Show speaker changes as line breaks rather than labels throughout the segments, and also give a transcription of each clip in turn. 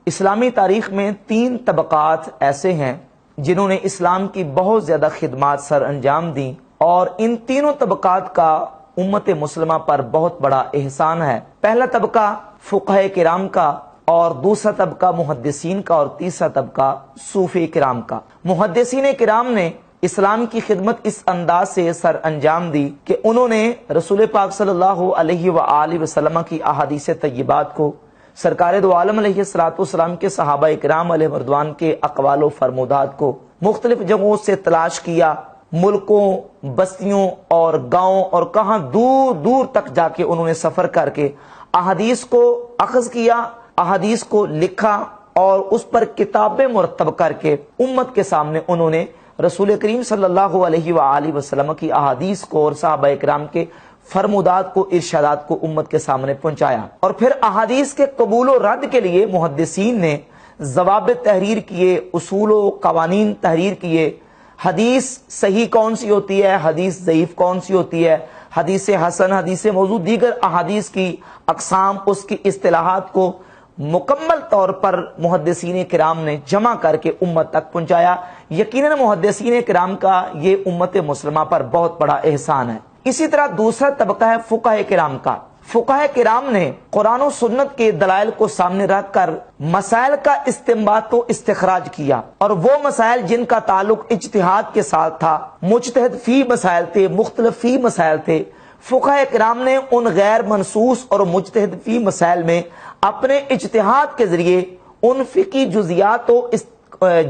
اسلامی تاریخ میں 3 طبقات ایسے ہیں جنہوں نے اسلام کی بہت زیادہ خدمات سر انجام دیں، اور ان تینوں طبقات کا امت مسلمہ پر بہت بڑا احسان ہے۔ پہلا طبقہ فقہاء کرام کا، اور دوسرا طبقہ محدثین کا، اور تیسرا طبقہ صوفی کرام کا۔ محدثین کرام نے اسلام کی خدمت اس انداز سے سر انجام دی کہ انہوں نے رسول پاک صلی اللہ علیہ وآلہ وسلم کی احادیث طیبات کو، سرکار دو عالم علیہ الصلوۃ والسلام کے صحابہ کرام علیہ رضوان کے اقوال و فرمودات کو مختلف جگہوں سے تلاش کیا، ملکوں، بستیوں اور گاؤں اور کہاں دور دور تک جا کے انہوں نے سفر کر کے احادیث کو اخذ کیا، احادیث کو لکھا، اور اس پر کتابیں مرتب کر کے امت کے سامنے انہوں نے رسول کریم صلی اللہ علیہ وآلہ وسلم کی احادیث کو اور صحابہ کرام کے فرمودات کو، ارشادات کو امت کے سامنے پہنچایا۔ اور پھر احادیث کے قبول و رد کے لیے محدثین نے ضوابط تحریر کیے، اصول و قوانین تحریر کیے، حدیث صحیح کون سی ہوتی ہے، حدیث ضعیف کون سی ہوتی ہے، حدیث حسن، حدیث موضوع، دیگر احادیث کی اقسام، اس کی اصطلاحات کو مکمل طور پر محدثین کرام نے جمع کر کے امت تک پہنچایا۔ یقیناً محدثین کرام کا یہ امت مسلمہ پر بہت بڑا احسان ہے۔ اسی طرح دوسرا طبقہ ہے فقہاء کرام کا۔ فقہاء کرام نے قرآن و سنت کے دلائل کو سامنے رکھ کر مسائل کا استنباط و استخراج کیا، اور وہ مسائل جن کا تعلق اجتہاد کے ساتھ تھا، مجتہد فی مسائل تھے، مختلف فی مسائل تھے، فقہاء کرام نے ان غیر منصوص اور مجتہد فی مسائل میں اپنے اجتہاد کے ذریعے ان فقہی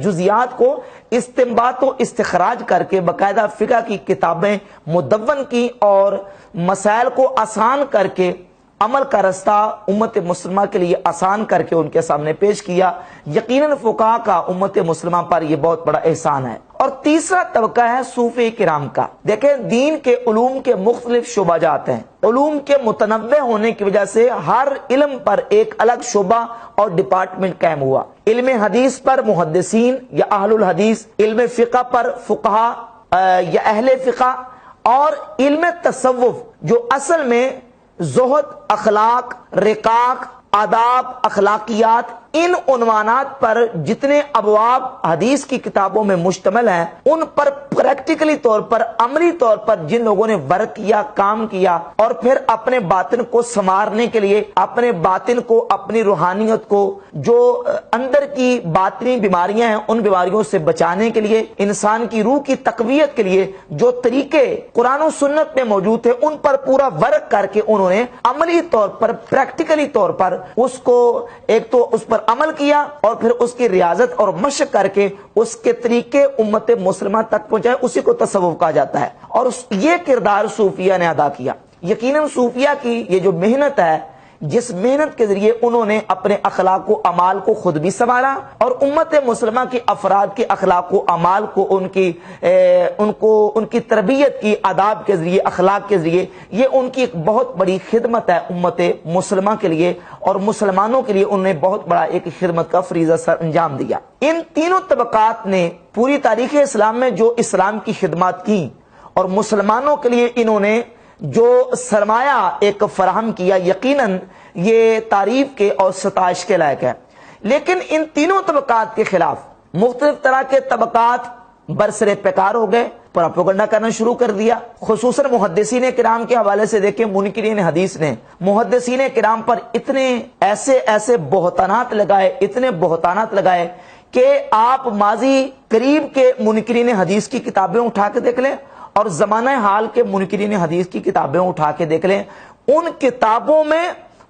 جزیات کو استنباط و استخراج کر کے باقاعدہ فقہ کی کتابیں مدون کی، اور مسائل کو آسان کر کے عمل کا رستہ امت مسلمہ کے لیے آسان کر کے ان کے سامنے پیش کیا۔ یقیناً فقہاء کا امت مسلمہ پر یہ بہت بڑا احسان ہے۔ اور تیسرا طبقہ ہے صوفی کرام کا۔ دیکھیں، دین کے علوم کے مختلف شعبہ جات ہیں، علوم کے متنوع ہونے کی وجہ سے ہر علم پر ایک الگ شعبہ اور ڈپارٹمنٹ قائم ہوا۔ علم حدیث پر محدثین یا اہل الحدیث، علم فقہ پر فقہاء یا اہل فقہ، اور علم تصوف جو اصل میں زہد، اخلاق، رقاق، آداب، اخلاقیات، ان عنوانات پر جتنے ابواب حدیث کی کتابوں میں مشتمل ہیں، ان پر پریکٹیکلی طور پر، عملی طور پر جن لوگوں نے ورک کیا، کام کیا، اور پھر اپنے باطن کو سنوارنے کے لیے، اپنے باطن کو، اپنی روحانیت کو، جو اندر کی باطنی بیماریاں ہیں ان بیماریوں سے بچانے کے لیے، انسان کی روح کی تقویت کے لیے جو طریقے قرآن و سنت میں موجود تھے، ان پر پورا ورک کر کے انہوں نے عملی طور پر، پریکٹیکلی طور پر اس کو، ایک تو اس پر عمل کیا، اور پھر اس کی ریاضت اور مشق کر کے اس کے طریقے امت مسلمہ تک پہنچائے۔ اسی کو تصوف کہا جاتا ہے، اور یہ کردار صوفیہ نے ادا کیا۔ یقیناً صوفیہ کی یہ جو محنت ہے، جس محنت کے ذریعے انہوں نے اپنے اخلاق و اعمال کو خود بھی سنبھالا، اور امت مسلمہ کے افراد کے اخلاق و اعمال کو ان کی تربیت کی، آداب کے ذریعے، اخلاق کے ذریعے، یہ ان کی ایک بہت بڑی خدمت ہے امت مسلمہ کے لیے، اور مسلمانوں کے لیے انہوں نے بہت بڑا ایک خدمت کا فریضہ سر انجام دیا۔ ان تینوں طبقات نے پوری تاریخ اسلام میں جو اسلام کی خدمات کی، اور مسلمانوں کے لیے انہوں نے جو سرمایہ ایک فراہم کیا، یقیناً یہ تعریف کے اور ستائش کے لائق ہے۔ لیکن ان تینوں طبقات کے خلاف مختلف طرح کے طبقات برسر پیکار ہو گئے، پروپیگنڈا کرنا شروع کر دیا۔ خصوصاً محدثین کرام کے حوالے سے دیکھیں، منکرین حدیث نے محدثین کرام پر اتنے ایسے بہتانات لگائے کہ آپ ماضی قریب کے منکرین حدیث کی کتابیں اٹھا کے دیکھ لیں، اور زمانہ حال کے منکرین حدیث کی کتابیں اٹھا کے دیکھ لیں، ان کتابوں میں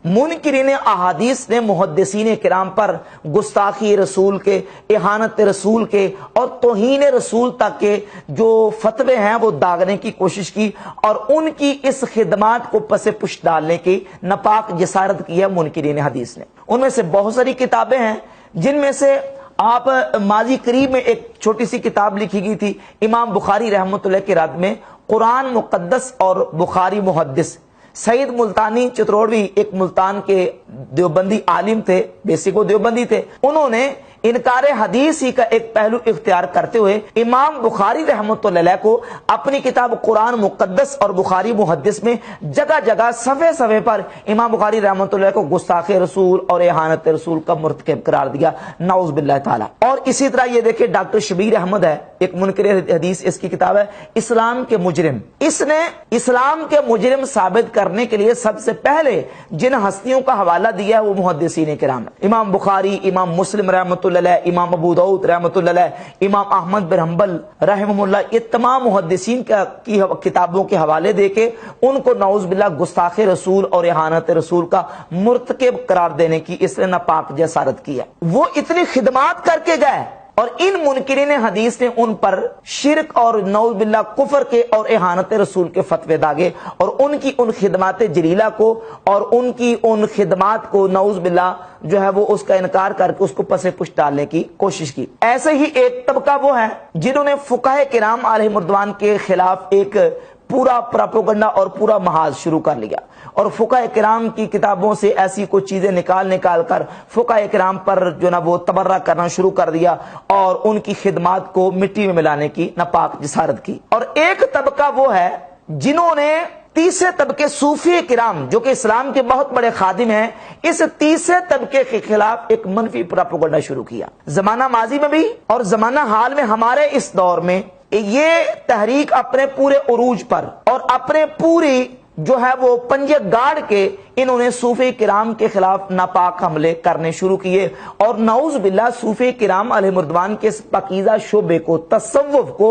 منکرین احادیث نے محدثین کرام پر گستاخی رسول کے، اہانت رسول کے، اور توہین رسول تک کے جو فتوے ہیں وہ داغنے کی کوشش کی، اور ان کی اس خدمات کو پس پش ڈالنے کی ناپاک جسارت کی ہے منکرین حدیث نے۔ ان میں سے بہت ساری کتابیں ہیں، جن میں سے آپ ماضی قریب میں ایک چھوٹی سی کتاب لکھی گئی تھی امام بخاری رحمۃ اللہ کے رد میں، قرآن مقدس اور بخاری محدث۔ سعید ملتانی چتروڑوی ایک ملتان کے دیوبندی عالم تھے، بیسک وہ دیوبندی تھے، انہوں نے انکار حدیث ہی کا ایک پہلو اختیار کرتے ہوئے امام بخاری رحمۃ اللہ علیہ کو اپنی کتاب قرآن مقدس اور بخاری محدث میں جگہ جگہ صفحے صفحے پر امام بخاری رحمۃ اللہ علیہ کو گستاخ رسول اور اہانت رسول کا مرتکب قرار دیا، نعوذ باللہ تعالی۔ اور اسی طرح یہ دیکھیں ڈاکٹر شبیر احمد ہے، ایک منکر حدیث، اس کی کتاب ہے اسلام کے مجرم۔ اس نے اسلام کے مجرم ثابت کرنے کے لیے سب سے پہلے جن ہستیوں کا حوالہ دیا ہے وہ محدثین کرام، امام بخاری، امام مسلم رحمۃ اللہ علیہ، امام ابو داؤد رحمۃ اللہ علیہ، امام احمد بن حنبل رحمہ اللہ، یہ تمام محدثین کی کتابوں کے حوالے دے کے ان کو نعوذ باللہ گستاخ رسول اور اہانت رسول کا مرتکب قرار دینے کی اس نے ناپاک جسارت کی ہے۔ وہ اتنی خدمات کر کے گئے اور ان منکرین حدیث نے ان پر شرک اور نعوذ باللہ کفر کے اور اہانت رسول کے فتوے داغے، اور ان کی ان خدمات جلیلہ کو اور ان کی ان خدمات کو نعوذ باللہ جو ہے وہ اس کا انکار کر کے اس کو پس پش ڈالنے کی کوشش کی۔ ایسے ہی ایک طبقہ وہ ہے جنہوں نے فقہائے کرام علیہ مردوان کے خلاف ایک پورا پراپوگنڈا اور پورا محاذ شروع کر لیا، اور فقہائے کرام کی کتابوں سے ایسی کوئی چیزیں نکال کر فقہائے کرام پر جو نا وہ تبرہ کرنا شروع کر دیا اور ان کی خدمات کو مٹی میں ملانے کی ناپاک جسارت کی۔ اور ایک طبقہ وہ ہے جنہوں نے تیسرے طبقے صوفی کرام جو کہ اسلام کے بہت بڑے خادم ہیں، اس تیسرے طبقے کے خلاف ایک منفی پراپوگنڈا شروع کیا۔ زمانہ ماضی میں بھی اور زمانہ حال میں ہمارے اس دور میں یہ تحریک اپنے پورے عروج پر اور اپنے پوری جو ہے وہ پنجے گاڑ کے انہوں نے صوفی کرام کے خلاف ناپاک حملے کرنے شروع کیے، اور نعوذ باللہ صوفی کرام علیہ مردوان کے اس پاکیزہ شعبے کو، تصوف کو،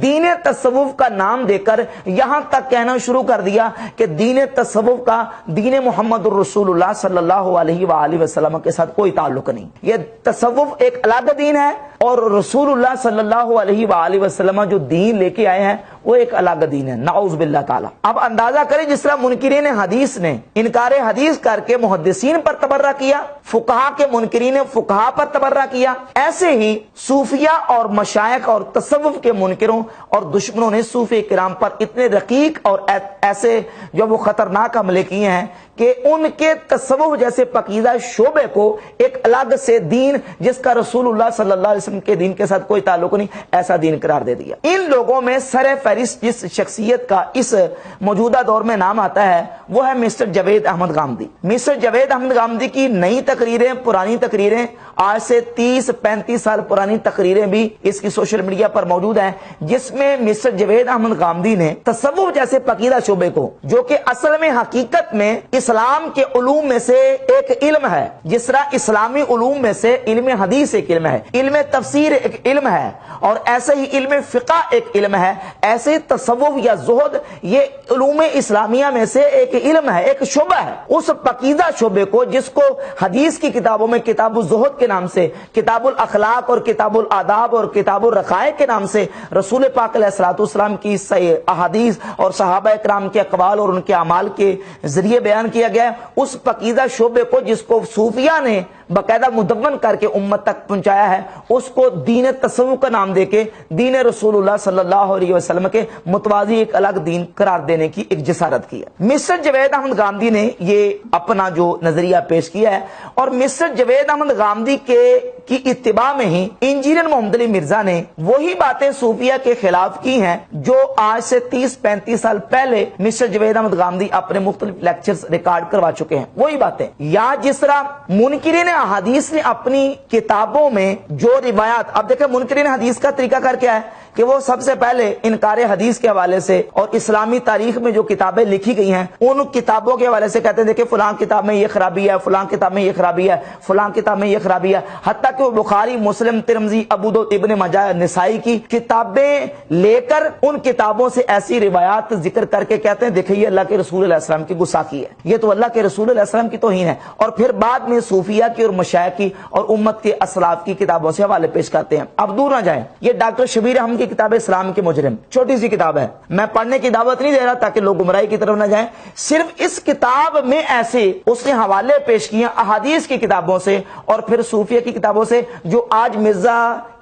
دین تصوف کا نام دے کر یہاں تک کہنا شروع کر دیا کہ دین تصوف کا دین محمد الرسول اللہ صلی اللہ علیہ وآلہ وسلم کے ساتھ کوئی تعلق نہیں۔ یہ تصوف ایک الگ دین ہے اور رسول اللہ صلی اللہ علیہ وآلہ وسلم جو دین لے کے آئے ہیں وہ ایک الگ دین ہے، نعوذ باللہ تعالی۔ اب اندازہ کریں جس طرح منکرین حدیث نے انکار حدیث کر کے محدثین پر تبرہ کیا، فقہا کے منکرین فقہا پر تبرہ کیا، ایسے ہی صوفیہ اور مشائخ اور تصوف کے منکروں اور دشمنوں نے صوفی کرام پر اتنے رقیق اور ایسے جو وہ خطرناک حملے کیے ہیں کہ ان کے تصوف جیسے پاکیزہ شعبے کو ایک الگ سے دین جس کا رسول اللہ صلی اللہ علیہ وسلم کے دین کے ساتھ کوئی تعلق نہیں، ایسا دین قرار دے دیا۔ ان لوگوں میں سر فہرست جس شخصیت کا اس موجودہ دور میں نام آتا ہے وہ ہے مسٹر جاوید احمد غامدی۔ مسٹر جاوید احمد غامدی کی نئی تقریریں، پرانی تقریریں، آج سے 30-35 سال پرانی تقریریں بھی اس کی سوشل میڈیا پر موجود ہیں، جس میں مسٹر جاوید احمد غامدی نے تصوف جیسے پاکیزہ شعبے کو، جو کہ اصل میں حقیقت میں اسلام کے علوم میں سے ایک علم ہے، جس طرح اسلامی علوم میں سے علم حدیث ایک علم ہے، علم تفسیر ایک علم ہے، اور ایسے ہی علم فقہ ایک علم ہے، ایسے ہی تصوف یا زہد یہ علوم اسلامیہ میں سے ایک علم ہے، ایک شعبہ ہے۔ اس پاکیزہ شعبے کو جس کو حدیث کی کتابوں میں کتاب الزہد کے نام سے، کتاب الاخلاق اور کتاب الآداب اور کتاب الرقائق کے نام سے رسول پاک علیہ الصلوۃ والسلام کی صحیح احادیث اور صحابہ کرام کے اقوال اور ان کے اعمال کے ذریعے بیان کیا گیا ہے، اس پاکیزہ شعبے کو جس کو صوفیہ نے باقاعدہ مدون کر کے امت تک پہنچایا ہے، اس کو دین تصوف کا نام دے کے دین رسول اللہ صلی اللہ علیہ وسلم کے متوازی ایک الگ دین قرار دینے کی ایک جسارت کی ہے۔ مسٹر جاوید احمد غامدی نے یہ اپنا جو نظریہ پیش کیا ہے، اور مسٹر جاوید احمد غامدی کی اتباع میں ہی انجینئر محمد علی مرزا نے وہی باتیں صوفیہ کے خلاف کی ہیں جو آج سے 30-35 سال پہلے مسٹر جاوید احمد غامدی اپنے مختلف لیکچرز ریکارڈ کروا چکے ہیں، وہی باتیں۔ یا جس طرح منکرین حدیث نے اپنی کتابوں میں جو روایات، اب دیکھیں منکرین حدیث کا طریقہ کر کیا ہے کہ وہ سب سے پہلے انکار حدیث کے حوالے سے اور اسلامی تاریخ میں جو کتابیں لکھی گئی ہیں ان کتابوں کے حوالے سے کہتے ہیں دیکھیں فلاں کتاب میں یہ خرابی ہے، فلاں کتاب میں یہ خرابی ہے، فلاں کتاب میں یہ خرابی ہے، حتیٰ کہ وہ بخاری، مسلم، ترمذی، ابو داؤد، ابن ماجہ، نسائی کی کتابیں لے کر ان کتابوں سے ایسی روایات ذکر کر کے کہتے ہیں دیکھیں یہ اللہ کے رسول علیہ السلام کی گستاخی ہے، یہ تو اللہ کے رسول علیہ السلام کی توہین ہے، اور پھر بعد میں صوفیہ کی اور مشائخ کی اور امت کے اسلاف کی کتابوں سے حوالے پیش کرتے ہیں۔ اب دور نہ جائیں، یہ ڈاکٹر شبیر احمد کی کتاب اسلام کے مجرم، چھوٹی سی کتاب ہے، میں پڑھنے کی دعوت نہیں دے رہا تاکہ لوگ گمراہی کی طرف نہ جائیں، صرف اس کتاب میں ایسے اس نے حوالے پیش کیے احادیث کی کتابوں سے اور پھر صوفیہ کی کتابوں سے جو آج مرزا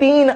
3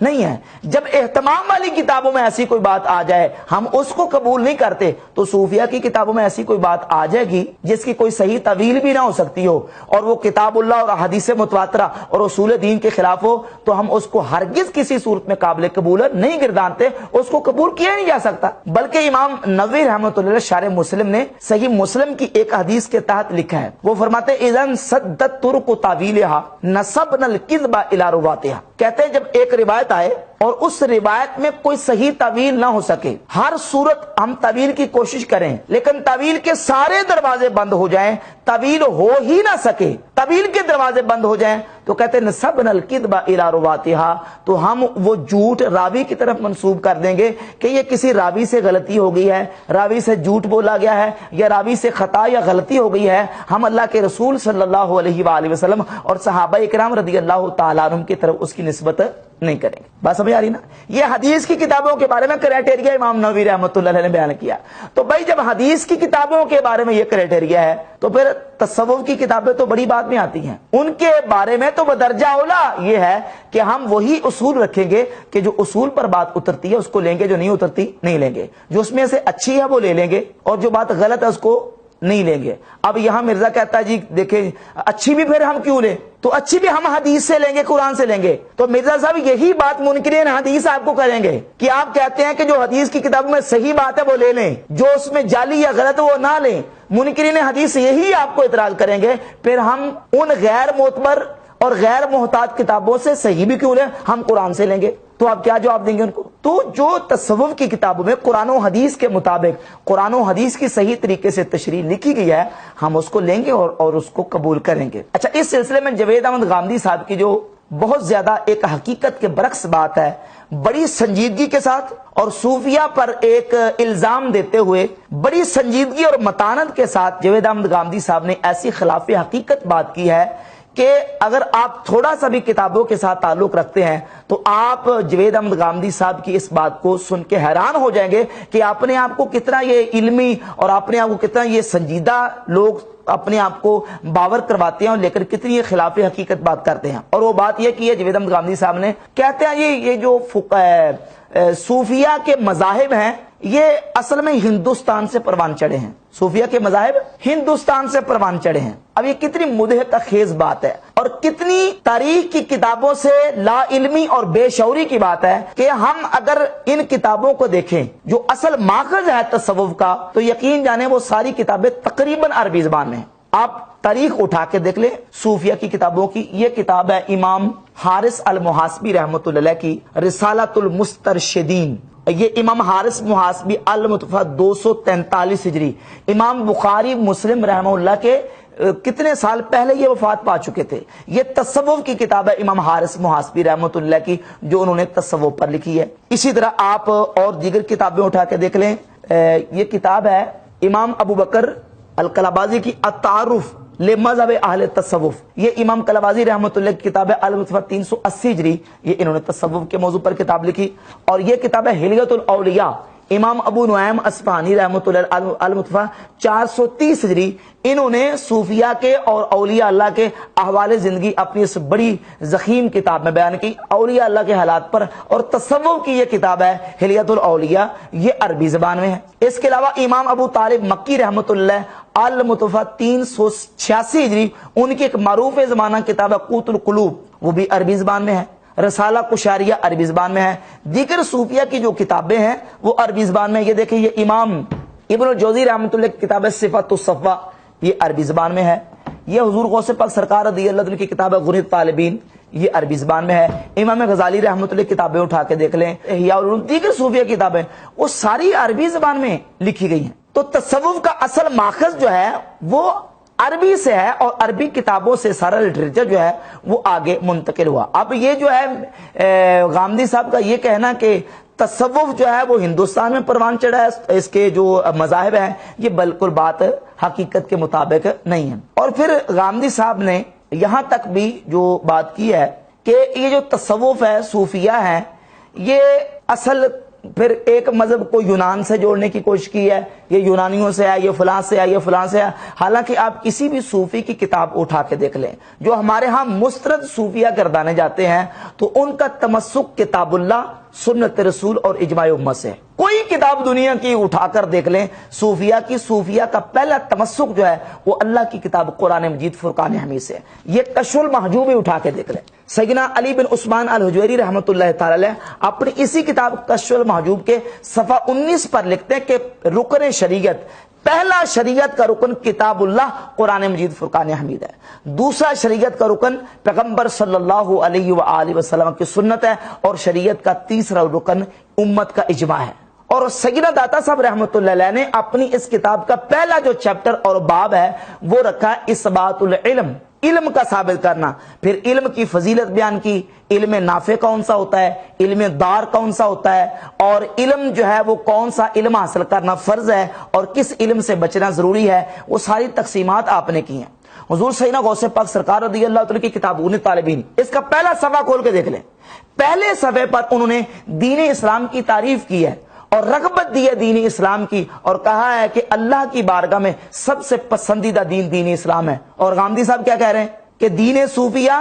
نہیں ہے۔ جب اہتمام والی کتابوں میں ایسی کوئی بات آ جائے ہم اس کو قبول نہیں کرتے، تو صوفیہ کی کتابوں میں ایسی کوئی بات آ جائے گی جس کی کوئی صحیح تعویل بھی نہ ہو سکتی ہو اور وہ کتاب اللہ اور حدیث متواترہ اور اصول دین کے خلاف ہو، تو ہم اس کو ہرگز کسی صورت میں قابل قبول نہیں گردانتے، اس کو قبول کیا نہیں جا سکتا۔ بلکہ امام نووی رحمۃ اللہ شارح مسلم نے صحیح مسلم کی ایک حدیث کے تحت لکھا ہے، وہ فرماتے ہیں اذن سدت ترک تعویلها نسبنا الکذب الی رواتها، کہتے ہیں جب ایک روایت آئے اور اس روایت میں کوئی صحیح تعویل نہ ہو سکے، ہر صورت ہم تعویل کی کوشش کریں لیکن تعویل کے سارے دروازے بند ہو جائیں، تعویل ہو ہی نہ سکے، تعویل کے دروازے بند ہو جائیں، تو کہتے ہیں نسبنا الکذب الی رواتها، تو ہم وہ جھوٹ راوی کی طرف منسوب کر دیں گے کہ یہ کسی راوی سے غلطی ہو گئی ہے، راوی سے جھوٹ بولا گیا ہے یا راوی سے خطا یا غلطی ہو گئی ہے، ہم اللہ کے رسول صلی اللہ علیہ وآلہ وسلم اور صحابہ کرام رضی اللہ تعالیٰ عنہم کی طرف اس کی نسبت نہیں کریں گے۔ بات سمجھ آ رہی نا؟ یہ حدیث کی کتابوں کے بارے میں کرائٹیریا امام نووی رحمۃ اللہ علیہ نے بیان کیا۔ تو بھائی جب حدیث کی کتابوں کے بارے میں یہ کرائٹیریا ہے تو پھر تصوف کی کتابیں تو بڑی بات میں آتی ہیں، ان کے بارے میں تو بدرجہ اولا یہ ہے کہ ہم وہی اصول رکھیں گے کہ جو اصول پر بات اترتی ہے اس کو لیں گے، جو نہیں اترتی نہیں لیں گے، جو اس میں سے اچھی ہے وہ لے لیں گے اور جو بات غلط ہے اس کو نہیں لیں گے۔ اب یہاں مرزا کہتا ہے جی دیکھیں اچھی بھی پھر ہم کیوں لیں، تو اچھی بھی ہم حدیث سے لیں گے، قرآن سے لیں گے۔ تو مرزا صاحب یہی بات منکرین حدیث آپ کو کریں گے کہ آپ کہتے ہیں کہ جو حدیث کی کتابوں میں صحیح بات ہے وہ لے لیں، جو اس میں جعلی یا غلط وہ نہ لیں۔ منکرین حدیث یہی آپ کو اعتراض کریں گے، پھر ہم ان غیر معتبر اور غیر محتاط کتابوں سے صحیح بھی کیوں لیں، ہم قرآن سے لیں گے۔ تو آپ کیا جواب دیں گے ان کو؟ تو جو تصوف کی کتابوں میں قرآن و حدیث کے مطابق قرآن و حدیث کی صحیح طریقے سے تشریح لکھی گئی ہے ہم اس کو لیں گے اور اس کو قبول کریں گے۔ اچھا، اس سلسلے میں جاوید احمد غامدی صاحب کی جو بہت زیادہ ایک حقیقت کے برعکس بات ہے، بڑی سنجیدگی کے ساتھ اور صوفیہ پر ایک الزام دیتے ہوئے بڑی سنجیدگی اور متانت کے ساتھ جاوید احمد غامدی صاحب نے ایسی خلاف حقیقت بات کی ہے کہ اگر آپ تھوڑا سا بھی کتابوں کے ساتھ تعلق رکھتے ہیں تو آپ جاوید احمد غامدی صاحب کی اس بات کو سن کے حیران ہو جائیں گے کہ اپنے آپ کو کتنا یہ علمی اور اپنے آپ کو کتنا یہ سنجیدہ لوگ اپنے آپ کو باور کرواتے ہیں اور لے کر کتنی یہ خلاف حقیقت بات کرتے ہیں۔ اور وہ بات یہ کی ہے جاوید احمد غامدی صاحب نے، کہتے ہیں یہ جو صوفیہ کے مذاہب ہیں یہ اصل میں ہندوستان سے پروان چڑھے ہیں، صوفیہ کے مذاہب ہندوستان سے پروان چڑھے ہیں۔ اب یہ کتنی مضحکہ خیز بات ہے اور کتنی تاریخ کی کتابوں سے لا علمی اور بے شعوری کی بات ہے کہ ہم اگر ان کتابوں کو دیکھیں جو اصل ماخذ ہے تصوف کا، تو یقین جانے وہ ساری کتابیں تقریباً عربی زبان میں ہیں۔ آپ تاریخ اٹھا کے دیکھ لیں صوفیہ کی کتابوں کی، یہ کتاب ہے امام حارث المحاسبی رحمۃ اللہ علیہ کی رسالۃ المسترشدین، یہ امام حارث محاسبی المتوفہ 243 ہجری، امام بخاری مسلم رحمہ اللہ کے کتنے سال پہلے یہ وفات پا چکے تھے۔ یہ تصوف کی کتاب ہے امام حارث محاسبی رحمۃ اللہ کی جو انہوں نے تصوف پر لکھی ہے۔ اسی طرح آپ اور دیگر کتابیں اٹھا کے دیکھ لیں، یہ کتاب ہے امام ابو بکر القلابازی کی التعارف لمذہب اہل تصوف، یہ امام قلابازی رحمۃ اللہ کی کتاب ہے المتوفہ 380 ہجری، یہ انہوں نے تصوف کے موضوع پر کتاب لکھی۔ اور یہ کتاب ہے حلیۃ الاولیاء، امام ابو نعیم اصفہانی رحمۃ اللہ المتوفہ 430 ہجری، انہوں نے صوفیہ کے اور اولیاء اللہ کے احوال زندگی اپنی اس بڑی ضخیم کتاب میں بیان کی، اولیاء اللہ کے حالات پر۔ اور تصوف کی یہ کتاب ہے حلیۃ الاولیاء، یہ عربی زبان میں ہے۔ اس کے علاوہ امام ابو طالب مکی رحمۃ اللہ المتوفہ 386 ہجری، ان کی ایک معروف زمانہ کتاب ہے قوت القلوب، وہ بھی عربی زبان میں ہے۔ رسالہ قشاریہ عربی زبان میں ہے۔ دیگر صوفیہ کی جو کتابیں ہیں وہ عربی زبان میں، یہ دیکھیں یہ امام ابن الجوزی رحمۃ اللہ کی کتاب ہے صفات الصفا، یہ عربی زبان میں ہے۔ یہ حضور غوث پاک سرکار رضی اللہ عنہ کی کتاب ہے غنیۃ طالبین، یہ عربی زبان میں ہے۔ امام غزالی رحمۃ اللہ کی کتابیں اٹھا کے دیکھ لیں، احیاء العلوم، دیگر صوفیہ کتابیں وہ ساری عربی زبان میں لکھی گئی ہیں۔ تو تصوف کا اصل ماخذ جو ہے وہ عربی سے ہے اور عربی کتابوں سے سارا لٹریچر جو ہے وہ آگے منتقل ہوا۔ اب یہ جو ہے غامدی صاحب کا یہ کہنا کہ تصوف جو ہے وہ ہندوستان میں پروان چڑھا ہے، اس کے جو مذاہب ہیں، یہ بالکل بات حقیقت کے مطابق نہیں ہے۔ اور پھر غامدی صاحب نے یہاں تک بھی جو بات کی ہے کہ یہ جو تصوف ہے، صوفیہ ہیں، یہ اصل پھر ایک مذہب کو یونان سے جوڑنے کی کوشش کی ہے، یہ یونانیوں سے ہے، یہ فلاں سے ہے، یہ فلاں سے ہے۔ حالانکہ آپ کسی بھی صوفی کی کتاب اٹھا کے دیکھ لیں، جو ہمارے ہاں مسترد صوفیہ گردانے جاتے ہیں، تو ان کا تمسک کتاب اللہ، سنت رسول اور اجماع امت سے ہے۔ کوئی کتاب دنیا کی اٹھا کر دیکھ لیں صوفیہ کی، صوفیہ کا پہلا تمسک جو ہے وہ اللہ کی کتاب قرآن مجید فرقان حمید سے ہے۔ یہ کشف المحجوب بھی اٹھا کے دیکھ لیں، سیدنا علی بن عثمان الحجویری رحمۃ اللہ تعالی علیہ اپنی اسی کتاب کشف المحجوب کے صفحہ 19 پر لکھتے ہیں کہ رکن شریعت، پہلا شریعت کا رکن کتاب اللہ قرآن مجید فرقان حمید ہے، دوسرا شریعت کا رکن پیغمبر صلی اللہ علیہ وآلہ وسلم کی سنت ہے، اور شریعت کا تیسرا رکن امت کا اجماع ہے۔ اور سیدنا داتا صاحب رحمۃ اللہ علیہ نے اپنی اس کتاب کا پہلا جو چیپٹر اور باب ہے وہ رکھا ہے اثبات العلم، علم کا ثابت کرنا۔ پھر علم کی فضیلت بیان کی، علم نافع کون سا ہوتا ہے، علم دار کون سا ہوتا ہے، اور علم جو ہے وہ کون سا علم حاصل کرنا فرض ہے اور کس علم سے بچنا ضروری ہے، وہ ساری تقسیمات آپ نے کی ہیں۔ حضور سیدنا غوث پاک سرکار رضی اللہ تعالی کی کتاب طالبین، اس کا پہلا صفحہ کھول کے دیکھ لیں۔ پہلے صفحے پر انہوں نے دین اسلام کی تعریف کی ہے اور رغبت دی ہے دین اسلام کی، اور کہا ہے کہ اللہ کی بارگاہ میں سب سے پسندیدہ دین دین اسلام ہے۔ اور غامدی صاحب کیا کہہ رہے ہیں کہ دین صوفیہ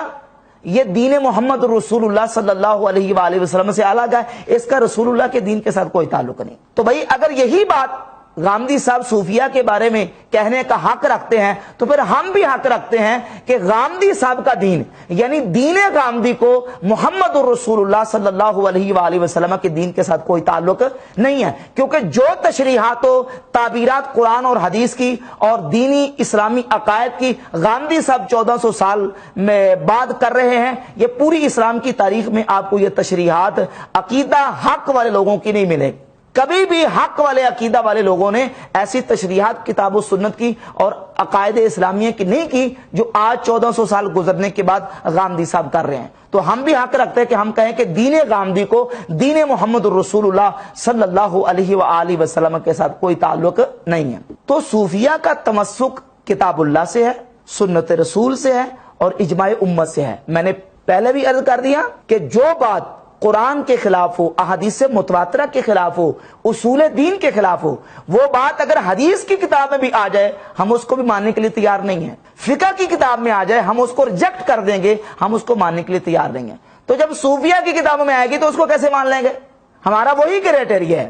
یہ دین محمد رسول اللہ صلی اللہ علیہ وآلہ وسلم سے الگ ہے، اس کا رسول اللہ کے دین کے ساتھ کوئی تعلق نہیں۔ تو بھائی اگر یہی بات غامدی صاحب صوفیہ کے بارے میں کہنے کا حق رکھتے ہیں تو پھر ہم بھی حق رکھتے ہیں کہ غامدی صاحب کا دین یعنی دین غامدی کو محمد الرسول اللہ صلی اللہ علیہ وآلہ وسلم کے دین کے ساتھ کوئی تعلق نہیں ہے، کیونکہ جو تشریحات و تعبیرات قرآن اور حدیث کی اور دینی اسلامی عقائد کی غامدی صاحب 1400 سال میں بعد کر رہے ہیں، یہ پوری اسلام کی تاریخ میں آپ کو یہ تشریحات عقیدہ حق والے لوگوں کی نہیں ملے۔ کبھی بھی حق والے عقیدہ والے لوگوں نے ایسی تشریحات کتاب و سنت کی اور عقائد اسلامیہ کی نہیں کی جو آج 1400 سال گزرنے کے بعد غامدی صاحب کر رہے ہیں۔ تو ہم بھی حق رکھتے ہیں کہ ہم کہیں کہ دین غامدی کو دین محمد الرسول اللہ صلی اللہ علیہ وآلہ وسلم کے ساتھ کوئی تعلق نہیں ہے۔ تو صوفیہ کا تمسک کتاب اللہ سے ہے، سنت رسول سے ہے اور اجماع امت سے ہے۔ میں نے پہلے بھی عرض کر دیا کہ جو بات قرآن کے خلاف ہو، احادیث متواترہ کے خلاف ہو، اصول دین کے خلاف ہو، وہ بات اگر حدیث کی کتاب میں بھی آ جائے ہم اس کو بھی ماننے کے لیے تیار نہیں ہیں۔ فقہ کی کتاب میں آ جائے ہم اس کو ریجیکٹ کر دیں گے، ہم اس کو ماننے کے لیے تیار نہیں ہیں۔ تو جب صوفیہ کی کتابوں میں آئے گی تو اس کو کیسے مان لیں گے؟ ہمارا وہی کرائٹیریا ہے۔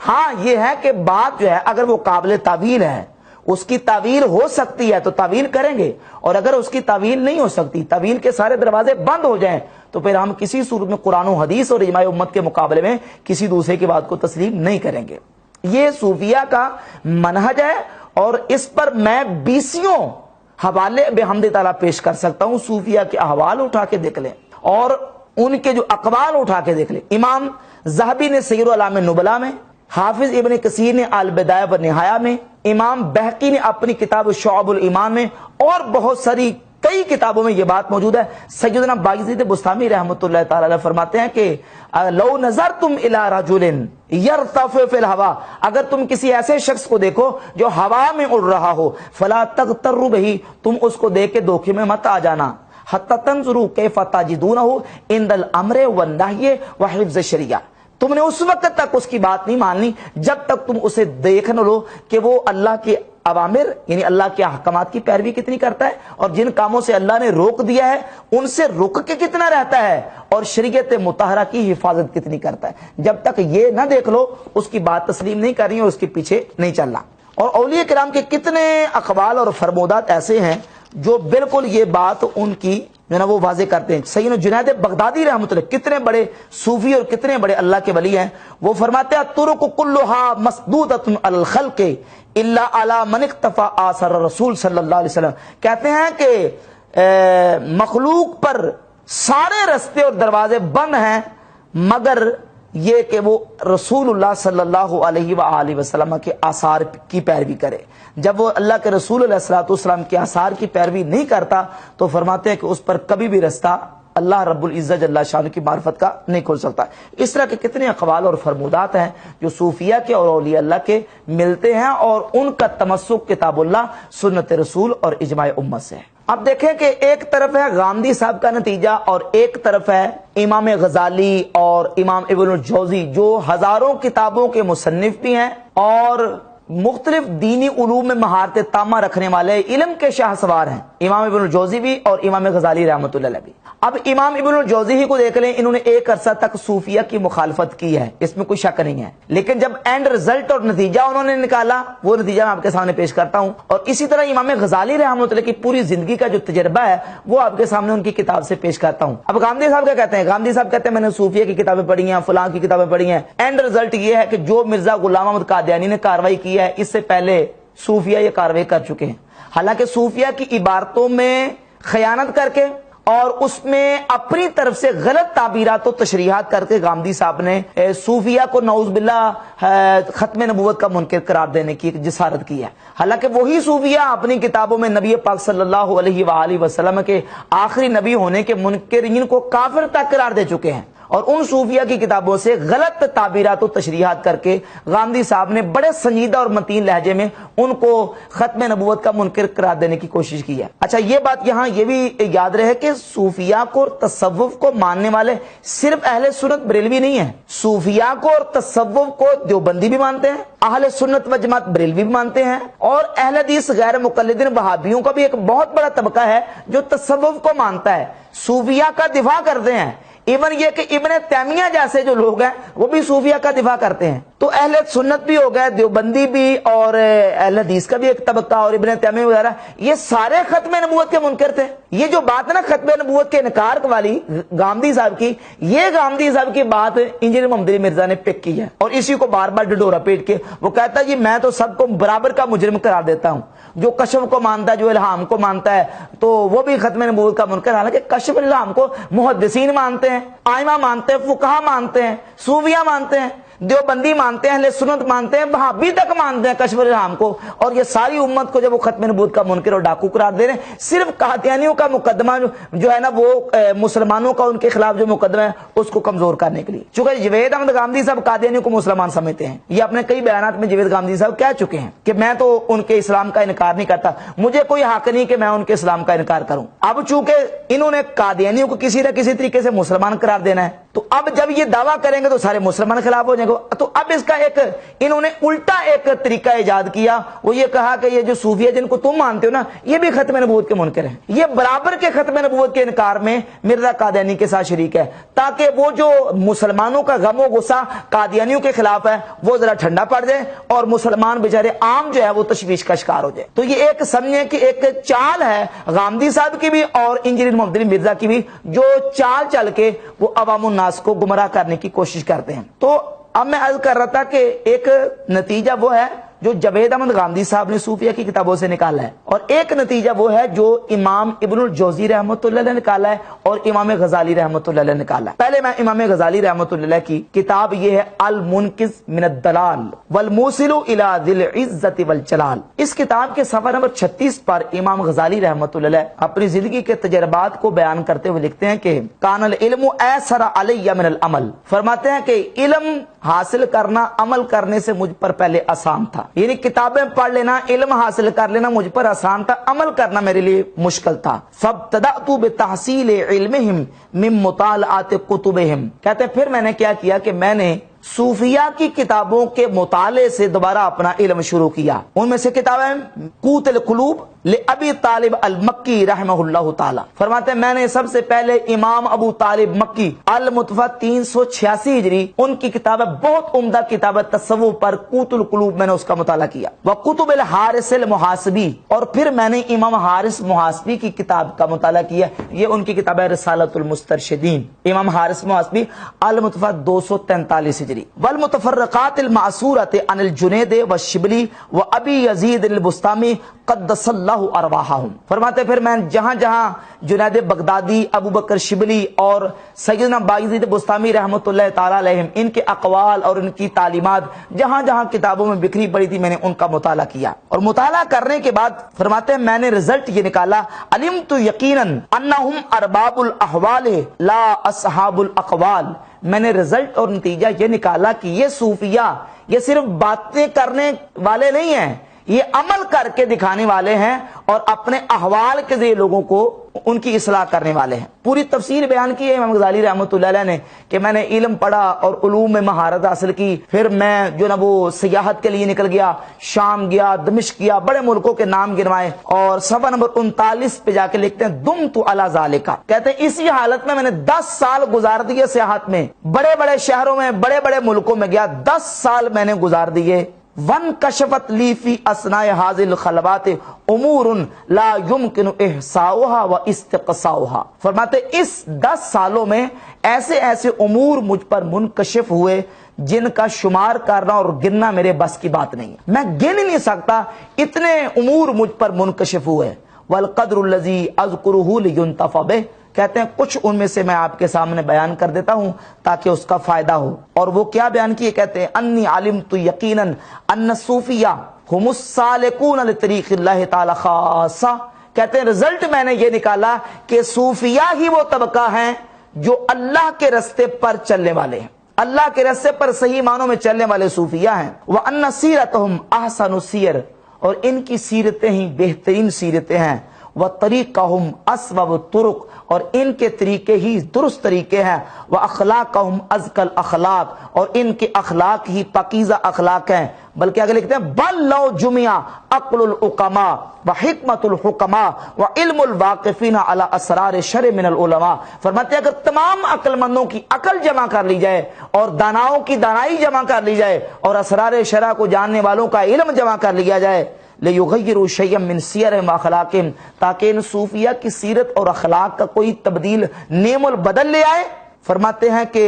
ہاں یہ ہے کہ بات جو ہے اگر وہ قابل تعویل ہے، اس کی تعویل ہو سکتی ہے تو تعویل کریں گے، اور اگر اس کی تعویل نہیں ہو سکتی، تعویل کے سارے دروازے بند ہو جائیں، تو پھر ہم کسی صورت میں قرآن و حدیث اور اجماع امت کے مقابلے میں کسی دوسرے کی بات کو تسلیم نہیں کریں گے۔ یہ صوفیہ کا منہج ہے، اور اس پر میں 20 حوالے بحمد تعالیٰ پیش کر سکتا ہوں۔ صوفیہ کے احوال اٹھا کے دیکھ لیں اور ان کے جو اقوال اٹھا کے دیکھ لیں۔ امام ذہبی نے سیر اعلام نبلاء میں، حافظ ابن کثیر نے البدایہ و نہایہ میں، امام بہقی نے اپنی کتاب شعب الایمان میں، اور بہت ساری کئی کتابوں میں یہ بات موجود ہے۔ سیدنا باقر بستامی رحمۃ اللہ تعالی علیہ فرماتے ہیں کہ لو نظرتم الی رجل یرتفع فی الہوا، اگر تم کسی ایسے شخص کو دیکھو جو ہوا میں اڑ رہا ہو، فلا تغتروا بہ، تم اس کو دیکھ کے دھوکے میں مت آ جانا، حتی تنظروا کیف تجدونہ عند الامر والنہی وحفظ الشریعہ، تم نے اس وقت تک اس کی بات نہیں ماننی جب تک تم اسے دیکھ نہ لو کہ وہ اللہ کے اوامر یعنی اللہ کے احکامات کی پیروی کتنی کرتا ہے، اور جن کاموں سے اللہ نے روک دیا ہے ان سے رک کے کتنا رہتا ہے، اور شریعت مطہرہ کی حفاظت کتنی کرتا ہے۔ جب تک یہ نہ دیکھ لو اس کی بات تسلیم نہیں کرنی اور اس کے پیچھے نہیں چلنا۔ اور اولیاء کرام کے کتنے اقوال اور فرمودات ایسے ہیں جو بالکل یہ بات ان کی جو نا وہ واضح کرتے ہیں۔ سیدنا جنید بغدادی رحمۃ اللہ کتنے بڑے صوفی اور کتنے بڑے اللہ کے ولی ہیں، وہ فرماتے ہیں طرق کلھا مسدودۃ علی الخلق الا علی من اقتفى آثار رسول صلی اللہ علیہ وسلم، کہتے ہیں کہ مخلوق پر سارے رستے اور دروازے بند ہیں مگر یہ کہ وہ رسول اللہ صلی اللہ علیہ وآلہ وسلم کے آثار کی پیروی کرے۔ جب وہ اللہ کے رسول علیہ الصلوۃ والسلام کے آثار کی پیروی نہیں کرتا تو فرماتے ہیں کہ اس پر کبھی بھی رستہ اللہ رب العزت جل شان کی معرفت کا نہیں کھل سکتا۔ اس طرح کے کتنے اقوال اور فرمودات ہیں جو صوفیہ کے اور اولیاء اللہ کے ملتے ہیں، اور ان کا تمسک کتاب اللہ، سنت رسول اور اجماع امت سے ہے۔ اب دیکھیں کہ ایک طرف ہے غامدی صاحب کا نتیجہ اور ایک طرف ہے امام غزالی اور امام ابن الجوزی، جو ہزاروں کتابوں کے مصنف بھی ہیں اور مختلف دینی علوم میں مہارت تامہ رکھنے والے علم کے شاہ سوار ہیں، امام ابن الجوزی بھی اور امام غزالی رحمۃ اللہ علیہ بھی۔ اب امام ابن الجوزی ہی کو دیکھ لیں، انہوں نے ایک عرصہ تک صوفیہ کی مخالفت کی ہے، اس میں کوئی شک نہیں ہے، لیکن جب اینڈ رزلٹ اور نتیجہ انہوں نے نکالا، وہ نتیجہ میں آپ کے سامنے پیش کرتا ہوں۔ اور اسی طرح امام غزالی رحمۃ اللہ کی پوری زندگی کا جو تجربہ ہے وہ آپ کے سامنے ان کی کتاب سے پیش کرتا ہوں۔ اب غامدی صاحب کیا کہتے ہیں؟ غامدی صاحب کہتے ہیں میں نے صوفیہ کی کتابیں پڑھی ہیں، فلاں کی کتابیں پڑھی ہیں، اینڈ رزلٹ یہ ہے کہ جو مرزا غلام احمد قادیانی نے کاروائی کی ہے، اس سے پہلے صوفیہ یہ کاروائی کر چکے ہیں۔ حالانکہ صوفیہ کی عبارتوں میں خیانت کر کے اور اس میں اپنی طرف سے غلط تعبیرات و تشریحات کر کے غامدی صاحب نے صوفیہ کو نعوذ باللہ ختم نبوت کا منکر قرار دینے کی جسارت کی ہے۔ حالانکہ وہی صوفیہ اپنی کتابوں میں نبی پاک صلی اللہ علیہ وآلہ وسلم کے آخری نبی ہونے کے منکرین کو کافر تک قرار دے چکے ہیں، اور ان صوفیہ کی کتابوں سے غلط تعبیرات و تشریحات کر کے غامدی صاحب نے بڑے سنجیدہ اور متین لہجے میں ان کو ختم نبوت کا منکر قرار دینے کی کوشش کی ہے۔ اچھا، یہ بات یہاں یہ بھی یاد رہے کہ صوفیہ کو اور تصوف کو ماننے والے صرف اہل سنت بریلوی نہیں ہیں، صوفیہ کو اور تصوف کو دیوبندی بھی مانتے ہیں، اہل سنت و جماعت بریلوی بھی مانتے ہیں، اور اہل حدیث غیر مقلدین وہابیوں کا بھی ایک بہت بڑا طبقہ ہے جو تصوف کو مانتا ہے، صوفیہ کا دفاع کرتے ہیں۔ ایون یہ کہ ابن تیمیہ جیسے جو لوگ ہیں وہ بھی صوفیہ کا دفاع کرتے ہیں۔ تو اہل سنت بھی ہو گئے، دیوبندی بھی، اور اہل حدیث کا بھی ایک طبقہ، اور ابن تیمیہ وغیرہ، یہ سارے ختم نبوت کے منکر تھے۔ یہ جو بات ہے نا ختم نبوت کے انکار والی غامدی صاحب کی، یہ غامدی صاحب کی بات انجینئر محمد علی مرزا نے پک کی ہے، اور اسی کو بار بار ڈڈورا پیٹ کے وہ کہتا ہے جی میں تو سب کو برابر کا مجرم قرار دیتا ہوں، جو کشف کو مانتا ہے، جو الہام کو مانتا ہے تو وہ بھی ختم نبوت کا منکر۔ حالانکہ کشف الہام کو محدثین مانتے ہیں، آئمہ مانتے ہیں، فقہا مانتے ہیں، صوفیہ مانتے ہیں، دیوبندی مانتے ہیں، اہل سنت مانتے ہیں، وہابی تک مانتے ہیں کشف الہام کو، اور یہ ساری امت کو جب وہ ختم نبوت کا منکر اور ڈاکو قرار دے رہے ہیں، صرف قادیانیوں کا مقدمہ جو ہے نا وہ مسلمانوں کا ان کے خلاف جو مقدمہ ہے اس کو کمزور کرنے کے لیے۔ چونکہ جوید احمد غامدی صاحب قادیانیوں کو مسلمان سمجھتے ہیں، یہ اپنے کئی بیانات میں جوید غامدی صاحب کہہ چکے ہیں کہ میں تو ان کے اسلام کا انکار نہیں کرتا، مجھے کوئی حق نہیں کہ میں ان کے اسلام کا انکار کروں۔ اب چونکہ انہوں نے قادیانیوں کو کسی نہ کسی طریقے سے مسلمان قرار دینا ہے، تو اب جب یہ دعویٰ کریں گے تو سارے مسلمان خلاف ہو جائیں گے۔ تو اب اس کا ایک انہوں نے الٹا ایک طریقہ ایجاد کیا، وہ یہ کہا کہ یہ جو صوفیہ جن کو تم مانتے ہو نا، یہ بھی ختم نبوت کے منکر ہیں، یہ برابر کے ختم نبوت کے انکار میں مرزا قادیانی کے ساتھ شریک ہے، تاکہ وہ جو مسلمانوں کا غم و غصہ قادیانیوں کے خلاف ہے وہ ذرا ٹھنڈا پڑ جائے، اور مسلمان بیچارے عام جو ہے وہ تشویش کا شکار ہو جائے۔ تو یہ ایک سمجھیں کہ ایک چال ہے غامدی صاحب کی بھی اور انجینئر محمد علی مرزا کی بھی، جو چال چل کے وہ عوام الناس کو گمراہ کرنے کی کوشش کرتے ہیں۔ تو اب میں عرض کر رہا تھا کہ ایک نتیجہ وہ ہے جو جوید احمد غامدی صاحب نے صوفیہ کی کتابوں سے نکالا ہے، اور ایک نتیجہ وہ ہے جو امام ابن الجوزی رحمۃ اللہ علیہ نے نکالا ہے اور امام غزالی رحمۃ اللہ علیہ نے نکالا ہے۔ پہلے میں امام غزالی رحمۃ اللہ علیہ کی کتاب یہ ہے المنقذ من الضلال والموصل الى ذی العزت والجلال، اس کتاب کے صفحہ نمبر 36 پر امام غزالی رحمۃ اللہ علیہ اپنی زندگی کے تجربات کو بیان کرتے ہوئے لکھتے ہیں کہ کان العلم ایسر علی من العمل، فرماتے ہیں کہ علم حاصل کرنا عمل کرنے سے مجھ پر پہلے آسان تھا، یعنی کتابیں پڑھ لینا، علم حاصل کر لینا مجھ پر آسان تھا، عمل کرنا میرے لیے مشکل تھا۔ فابتدأت بتحصیل علمہم من مطالعات کتبہم، کہتے ہیں پھر میں نے کیا کیا کہ میں نے صوفیہ کی کتابوں کے مطالعے سے دوبارہ اپنا علم شروع کیا۔ ان میں سے کتابیں قوت القلوب لابی طالب المکی رحمہ اللہ تعالی، فرماتے ہیں میں نے سب سے پہلے امام ابو طالب مکی المتوفی 386 ہجری، ان کی کتاب بہت عمدہ کتاب تصوف پر قوت القلوب میں نے اس کا مطالعہ کیا۔ وکتب الحارث المحاسبی، اور پھر میں نے امام حارث محاسبی کی کتاب کا مطالعہ کیا، یہ ان کی کتاب ہے رسالۃ المسترشدین، امام حارث محاسبی المتوفی 243 ہجری۔ والمتفرقات المعصورۃ عن الجنید والشبلی وابی یزید البستامی قدس اللہ ارواحہم. فرماتے پھر میں جہاں جہاں جنید بغدادی، ابو بکر شبلی اور سیدنا بایزید بستامی رحمۃ اللہ تعالی علیہم، ان کے اقوال اور ان کی تعلیمات جہاں جہاں کتابوں میں بکھری پڑی تھی، میں نے ان کا مطالعہ کیا. اور مطالعہ کرنے کے بعد فرماتے ہیں میں نے رزلٹ یہ نکالا، علمت یقیناً انہم ارباب الاحوال لا اصحاب الاقوال. میں نے رزلٹ اور نتیجہ یہ نکالا کہ یہ صوفیہ یہ صرف باتیں کرنے والے نہیں ہیں، یہ عمل کر کے دکھانے والے ہیں اور اپنے احوال کے ذریعے لوگوں کو ان کی اصلاح کرنے والے ہیں. پوری تفسیر بیان کی ہے امام غزالی رحمۃ اللہ علیہ نے کہ میں نے علم پڑھا اور علوم میں مہارت حاصل کی، پھر میں جو نا وہ سیاحت کے لیے نکل گیا، شام گیا، دمشق گیا، بڑے ملکوں کے نام گنوائے. اور صفحہ نمبر 39 پہ جا کے لکھتے ہیں دمت علی ذالک، کہتے ہیں اسی حالت میں نے 10 سال گزار دیے سیاحت میں، بڑے بڑے شہروں میں، بڑے بڑے ملکوں میں گیا، 10 سال میں نے گزار دیے. ون کشفت لی فی اثناء هذه الخلوات امور لا يمكن احصاؤها و استقصاؤها. فرماتے اس 10 سالوں میں ایسے ایسے امور مجھ پر منکشف ہوئے جن کا شمار کرنا اور گننا میرے بس کی بات نہیں ہے، میں گن ہی نہیں سکتا، اتنے امور مجھ پر منکشف ہوئے. والقدر الذی اذکرہ لینتفع بہ، کہتے ہیں کچھ ان میں سے میں آپ کے سامنے بیان کر دیتا ہوں تاکہ اس کا فائدہ ہو. اور وہ کیا بیان کیے؟ کہتے ہیں انی علمت یقینا ان الصوفیہ هم السالکون لطریق اللہ تعالی خاصہ. کہتے ہیں رزلٹ میں نے یہ نکالا کہ صوفیہ ہی وہ طبقہ ہیں جو اللہ کے رستے پر چلنے والے ہیں، اللہ کے رستے پر صحیح معنوں میں چلنے والے صوفیہ ہیں. وان سیرتهم احسن السیر، اور ان کی سیرتیں ہی بہترین سیرتیں ہیں. وطریقہم اصوب الطرق، اور ان کے طریقے ہی درست طریقے ہیں. واخلاقہم ازکی الاخلاق، اور ان کے اخلاق ہی پاکیزہ اخلاق ہیں. بلکہ اگر لکھتے ہیں بل لو جمع عقل الحکماء وحکمت الحکماء وعلم الواقفین علی اسرار الشرع من العلماء. فرماتے ہیں اگر تمام عقل مندوں کی عقل جمع کر لی جائے اور داناؤں کی دانائی جمع کر لی جائے اور اسرار شرع کو جاننے والوں کا علم جمع کر لیا جائے، لِيُغَيِّرُوا شَيْئًا مِّن سِيَرِهِمْ وَأَخْلَاقِهِمْ، تاکہ ان صوفیہ کی سیرت اور اخلاق کا کوئی تبدیل نیم البدل لے آئے. فرماتے ہیں کہ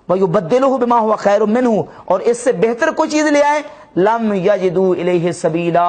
وَيُبَدِّلُهُ بِمَا هُوَ خَيْرٌ مِّنْهُ، اور اس سے بہتر کوئی چیز لے آئے. لَمْ يَجِدُوا إِلَيْهِ سَبِيلًا،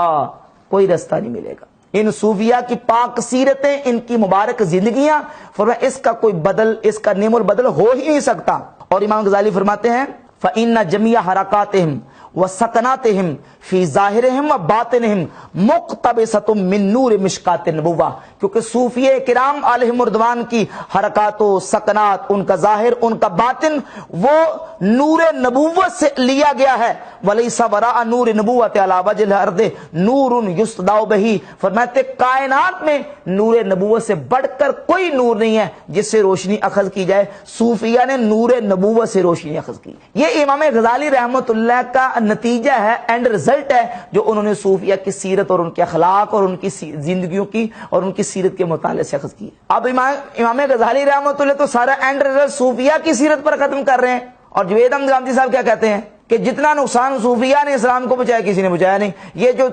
کوئی رستہ نہیں ملے گا. ان صوفیہ کی پاک سیرتیں، ان کی مبارک زندگیاں، فرمایا اس کا کوئی بدل، اس کا نیم البدل ہو ہی نہیں سکتا. اور امام غزالی فرماتے ہیں فَإِنَّ جَمِيعَ حَرَكَاتِهِمْ وسکناتہم فی ظاہرہم و باطنہم مقتبسۃ من نور مشکات النبوہ، کیونکہ صوفیہ کرام علیہم رضوان کی حرکات و سکنات، ان کا ظاہر ان کا باطن، وہ نور نبوت سے لیا گیا ہے. ولیس وراء نور نبوت علی وجہ الارض نور یستدع بہ، فرماتے کائنات میں نور نبوت سے بڑھ کر کوئی نور نہیں ہے جس سے روشنی اخذ کی جائے. صوفیہ نے نور نبوت سے روشنی اخذ کی. یہ امام غزالی رحمۃ اللہ کا نتیجہ ہے، اینڈ رزلٹ ہے، جو انہوں نے صوفیہ کی سیرت اور ان کے اخلاق اور ان کی زندگیوں کی اور ان کی سیرت کے مطالعے سے اخذ کی. اب امام غزالی رحمۃ اللہ تو سارا اینڈ رزلٹ صوفیہ کی سیرت پر ختم کر رہے ہیں. اور جوید احمد گامدی صاحب کیا کہتے ہیں کہ جتنا نقصان صوفیہ نے اسلام کو بچایا کسی نے بچایا نہیں. یہ جو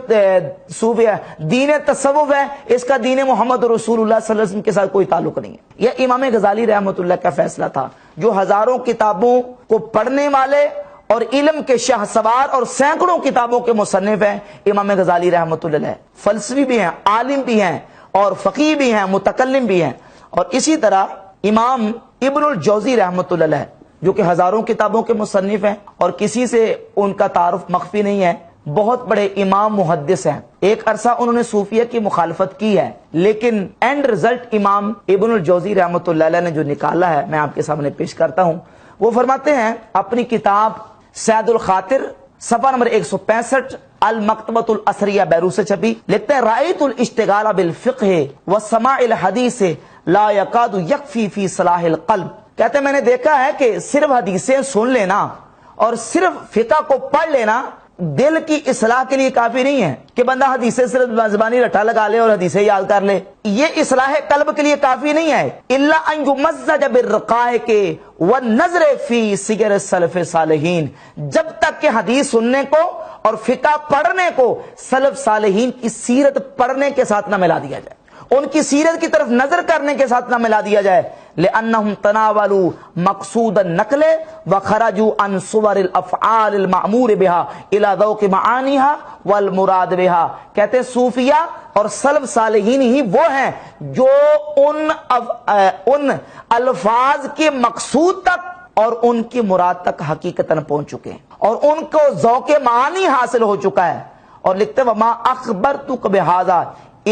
صوفیہ دین تصوف ہے، اس کا دین محمد رسول اللہ صلی اللہ علیہ وسلم کے ساتھ کوئی تعلق نہیں ہے. یہ امام غزالی رحمۃ اللہ کا فیصلہ تھا، جو ہزاروں کتابوں کو پڑھنے والے اور علم کے شاہ سوار اور سینکڑوں کتابوں کے مصنف ہیں. امام غزالی رحمۃ اللہ علیہ فلسفی بھی ہیں، عالم بھی ہیں اور فقیہ بھی ہیں، متکلم بھی ہیں. اور اسی طرح امام ابن الجوزی رحمۃ اللہ علیہ، جو کہ ہزاروں کتابوں کے مصنف ہیں اور کسی سے ان کا تعارف مخفی نہیں ہے، بہت بڑے امام محدث ہیں. ایک عرصہ انہوں نے صوفیہ کی مخالفت کی ہے، لیکن اینڈ رزلٹ امام ابن الجوزی رحمۃ اللہ علیہ نے جو نکالا ہے میں آپ کے سامنے پیش کرتا ہوں. وہ فرماتے ہیں اپنی کتاب سید الخاطر صفحہ نمبر 165 المکتبۃ الاثریہ بیروت سے چھپی، لکھتے ہیں رأیت الاشتغال بالفقہ وسماع الحدیث لا یکاد یکفی فی صلاح القلب. کہتے ہیں میں نے دیکھا ہے کہ صرف حدیثیں سن لینا اور صرف فقہ کو پڑھ لینا دل کی اصلاح کے لیے کافی نہیں ہے کہ بندہ حدیثیں صرف زبانی رٹا لگا لے اور حدیثیں یاد کر لے. یہ اصلاح قلب کے لیے کافی نہیں ہے. الا ان یمزج بالرقائق والنظر فی سیر السلف صالحین، جب تک کہ حدیث سننے کو اور فقہ پڑھنے کو سلف صالحین کی سیرت پڑھنے کے ساتھ نہ ملا دیا جائے، ان کی سیرت کی طرف نظر کرنے کے ساتھ نہ ملا دیا جائے. لأنهم تناولوا مقصود النقل وخرجوا عن صور الافعال المأمور بها الى ذوق معانيها والمراد بها. کہتے ہیں صوفیہ اور سلف صالحین ہی وہ ہیں جو ان الفاظ کے مقصود تک اور ان کی مراد تک حقیقتاً پہنچ چکے ہیں اور ان کو ذوق معانی حاصل ہو چکا ہے. اور لکھتے وما اخبرتک بہذا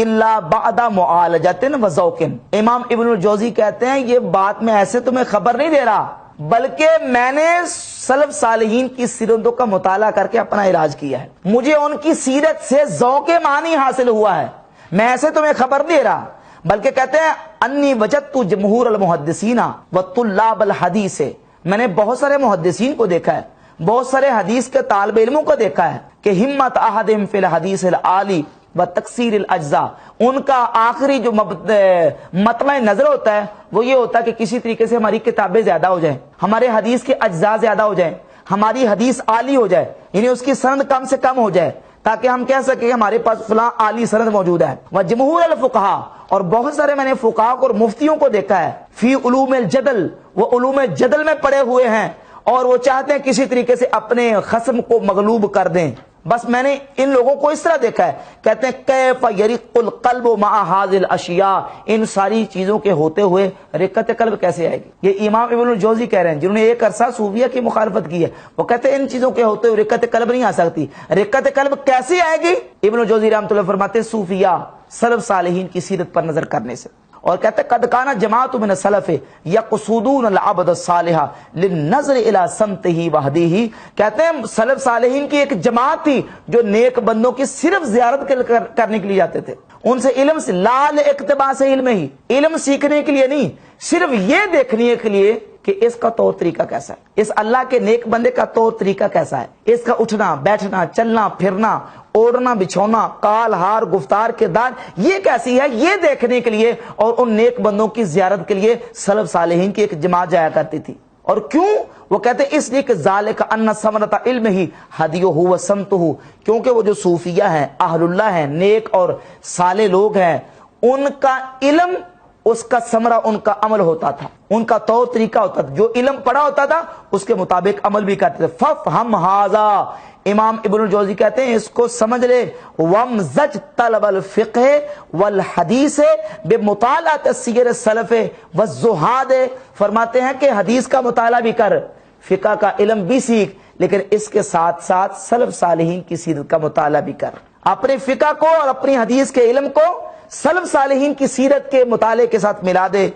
الا بعد معالجۃ وذوق. امام ابن الجوزی کہتے ہیں یہ بات میں ایسے تمہیں خبر نہیں دے رہا بلکہ میں نے سلف صالحین کی سیرتوں کا مطالعہ کر کے اپنا علاج کیا ہے, مجھے ان کی سیرت سے ذوق معنی حاصل ہوا ہے, میں ایسے تمہیں خبر نہیں دے رہا. بلکہ کہتے ہیں انی وجدت جمہور المحدثین وطلاب الحدیث, میں نے بہت سارے محدثین کو دیکھا ہے, بہت سارے حدیث کے طالب علموں کو دیکھا ہے کہ ہمت احدہم فی الحدیث العالی و تکثیر الاجزاء, ان کا آخری جو مطمع نظر ہوتا ہے وہ یہ ہوتا ہے کہ کسی طریقے سے ہماری کتابیں زیادہ ہو جائیں, ہمارے حدیث کے اجزاء زیادہ ہو جائیں, ہماری حدیث عالی ہو جائے, یعنی اس کی سند کم سے کم ہو جائے تاکہ ہم کہہ سکیں کہ ہمارے پاس فلاں عالی سند موجود ہے. و جمہور الفقہاء, اور بہت سارے میں نے فقہاء اور مفتیوں کو دیکھا ہے فی علوم الجدل, وہ علوم جدل میں پڑے ہوئے ہیں اور وہ چاہتے ہیں کسی طریقے سے اپنے خصم کو مغلوب کر دیں. بس میں نے ان لوگوں کو اس طرح دیکھا ہے, کہتے ہیں کیف یرق القلب مع هذه الاشیاء, ان ساری چیزوں کے ہوتے ہوئے رقت قلب کیسے آئے گی. یہ امام ابن الجوزی کہہ رہے ہیں جنہوں نے ایک عرصہ صوفیہ کی مخالفت کی ہے, وہ کہتے ہیں ان چیزوں کے ہوتے ہوئے رقت قلب نہیں آ سکتی. رقت قلب کیسے آئے گی؟ ابن الجوزی رحمۃ اللہ فرماتے ہیں صوفیہ سلف صالحین کی سیرت پر نظر کرنے سے. اور کہتے ہیں قد کان جماعت من السلف یقصدون العبد الصالح للنظر الى سمته وهدیه, کہتے ہیں سلف صالحین کی ایک جماعت تھی جو نیک بندوں کی صرف زیارت کرنے کے لیے جاتے تھے, ان سے علم سے لال اقتباس علم ہی, علم سیکھنے کے لیے نہیں, صرف یہ دیکھنے کے لیے کہ اس کا طور طریقہ کیسا ہے, اس اللہ کے نیک بندے کا طور طریقہ کیسا ہے, اس کا اٹھنا بیٹھنا چلنا پھرنا اوڑھنا بچھونا کال ہار گفتار کردار یہ کیسی ہے, یہ دیکھنے کے لیے اور ان نیک بندوں کی زیارت کے لیے سلف صالحین کی ایک جماعت جایا کرتی تھی. اور کیوں؟ وہ کہتے ہیں اس لیے کہ ذالک ان ثمرۃ علم ہی ہدیہ و سمتہ, کیونکہ وہ جو صوفیہ ہیں اہل اللہ ہیں نیک اور صالح لوگ ہیں, ان کا علم اس کا ثمرہ ان کا عمل ہوتا تھا, ان کا طور طریقہ ہوتا تھا, جو علم پڑھا ہوتا تھا اس کے مطابق عمل بھی کرتے تھے. ففہم ھذا, امام ابن الجوزی کہتے ہیں اس کو سمجھ لے, ومزج طلب الفقہ والحدیث بمطالعۃ سیر السلف والزہاد, فرماتے ہیں کہ حدیث کا مطالعہ بھی کر, فقہ کا علم بھی سیکھ, لیکن اس کے ساتھ ساتھ سلف صالحین کی سیرت کا مطالعہ بھی کر. اپنے فقہ کو اور اپنی حدیث کے علم کو سلف صالحین کی سیرت کے مطالعے کے ساتھ ملا دے.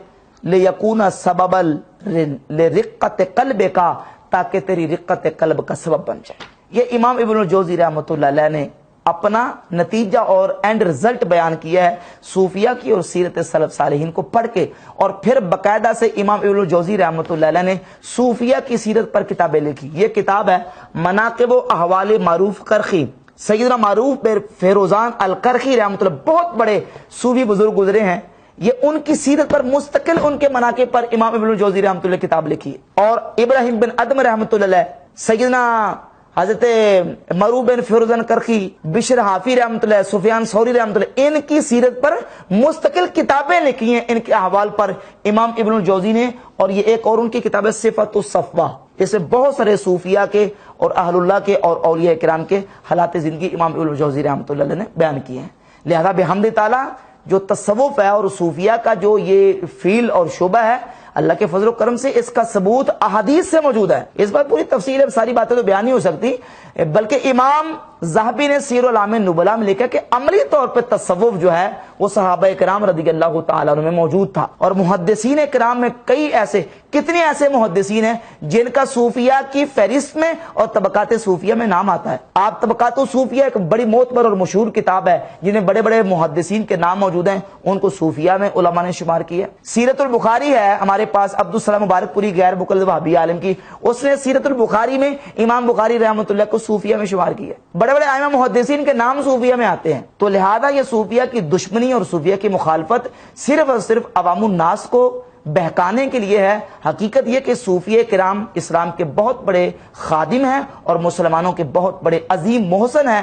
لیکون سببا لرقت قلب کا, تاکہ تیری رقت قلب کا سبب بن جائے. یہ امام ابن الجوزی رحمۃ اللہ علیہ نے اپنا نتیجہ اور اینڈ رزلٹ بیان کیا ہے صوفیہ کی اور سیرت سلف صالحین کو پڑھ کے, اور پھر باقاعدہ سے امام ابن الجوزی رحمۃ اللہ علیہ نے صوفیہ کی سیرت پر کتابیں لکھی. یہ کتاب ہے مناقب و احوال معروف کرخی, سیدنا معروف بن فیروزان القرخی رحمۃ اللہ, بہت بڑے صوفی بزرگ گزرے ہیں, یہ ان کی سیرت پر مستقل ان کے مناقب پر امام ابن الجوزی رحمۃ اللہ کتاب لکھی. اور ابراہیم بن ادم رحمۃ اللہ علیہ, سیدنا حضرت معروف بن فیروزان کرخی, بشر حافی رحمۃ اللہ, سفیان ثوری رحمۃ اللہ, ان کی سیرت پر مستقل کتابیں لکھی ہیں ان کے احوال پر امام ابن الجوزی نے. اور یہ ایک اور ان کی کتاب ہے صفۃ الصفوہ, اس میں بہت سارے صوفیہ کے اور اہل اللہ کے اور اولیاء کرام کے حالات زندگی امام ابن الجوزی رحمۃ اللہ علیہ نے بیان کیے ہیں. لہذا بحمد تعالی جو تصوف ہے اور صوفیہ کا جو یہ فیل اور شعبہ ہے, اللہ کے فضل و کرم سے اس کا ثبوت احادیث سے موجود ہے. اس بات پوری تفصیل ہے, ساری باتیں تو بیان نہیں ہو سکتی, بلکہ امام ذہبی نے سیر اعلام النبلاء میں لکھا کہ عملی طور پہ تصوف جو ہے وہ صحابہ کرام رضی اللہ تعالیٰ عنہ میں موجود تھا. اور محدثین کرام میں کئی ایسے, کتنے ایسے محدثین ہیں جن کا صوفیہ کی فہرست میں اور طبقات صوفیہ میں نام آتا ہے. آپ طبقات صوفیہ ایک بڑی معتبر اور مشہور کتاب ہے جنہیں بڑے بڑے محدثین کے نام موجود ہیں, ان کو صوفیہ میں علماء نے شمار کیا. سیرت البخاری ہے ہمارے پاس عبدالسلام مبارک پوری غیر مقلد وہابی عالم کی, اس نے سیرت البخاری میں امام بخاری رحمۃ اللہ کو صوفیہ میں شمار کیا. بڑے بڑے ائمہ محدثین کے نام صوفیہ میں آتے ہیں. تو لہذا یہ صوفیہ کی دشمنی اور صوفیہ کی مخالفت صرف اور صرف عوام الناس کو بہکانے کے لیے ہے. حقیقت یہ کہ صوفیہ کرام اسلام کے بہت بڑے خادم ہیں اور مسلمانوں کے بہت بڑے عظیم محسن ہیں.